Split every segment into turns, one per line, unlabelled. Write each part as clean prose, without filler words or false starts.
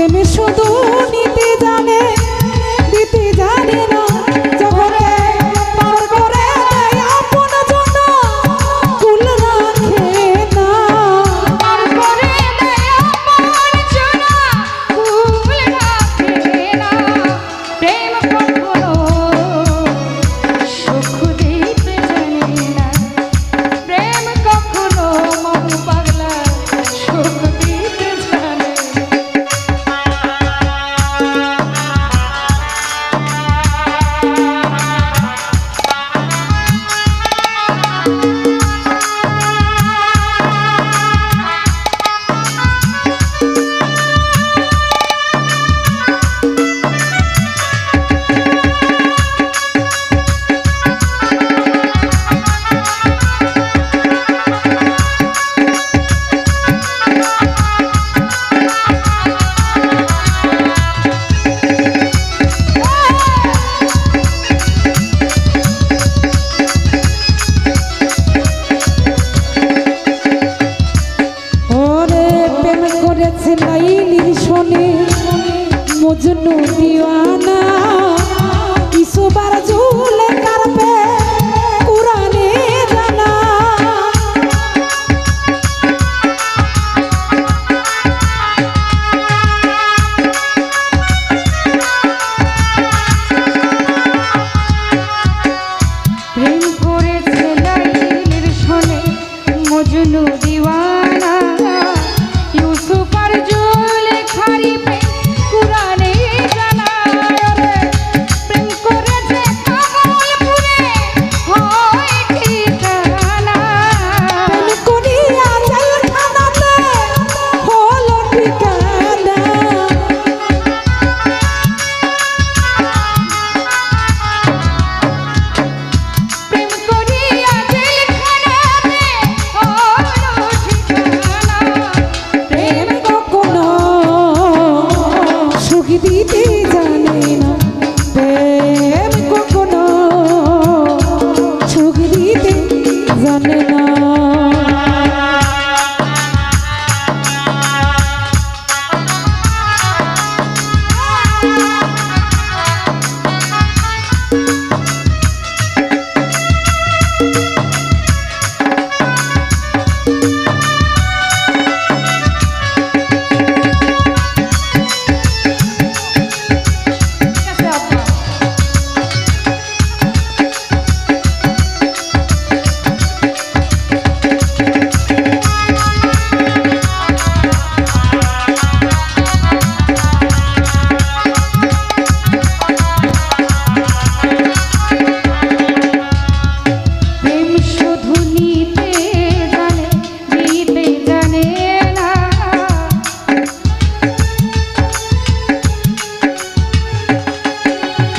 প্রেমে শুধু নিতে জানে দিতে জানে না জগতে পার করে দেয় আপন জন কুল রাখে না
পার করে দেয় আপন জন কুল রাখে না প্রেম কখনো সুখ দিতে জানে না প্রেম কখনো মন পাগলা সুখ দিতে জানে
লাইলির শোনে মজনু দিওয়ানা ইসোবার ঝুলে কারপে কুরানে জানা
প্রেম করেছে লাইলির শোনে মজনু দিওয়ানা ইউসুফ আর জুলেখারি প্রেম কুরআনে জানা রে প্রেম করেছে কামলপুরে হয় ঠিকানা
প্রেম করিয়া জেলখানাতে হলো ঠিকানা
প্রেম করিয়া জেলখানাতে হলো ঠিকানা
প্রেম কখনো সুখ দিতে জানে না প্রেম কখনো সুখ দিতে জানে না
প্রেম শুধু নিতে জানে দিতে জানে না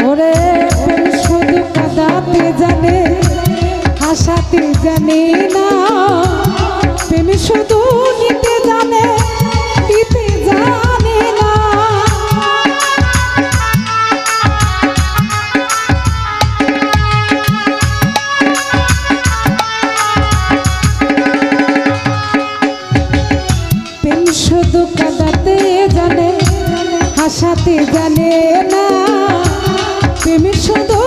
ওরে প্রেম শুধু কাঁদাতে জানে হাসাতে জানে না প্রেম শুধু নিতে জানে দিতে জানে না প্রেম শুধু কাঁদাতে জানে হাসাতে জানে না প্রেম শুধু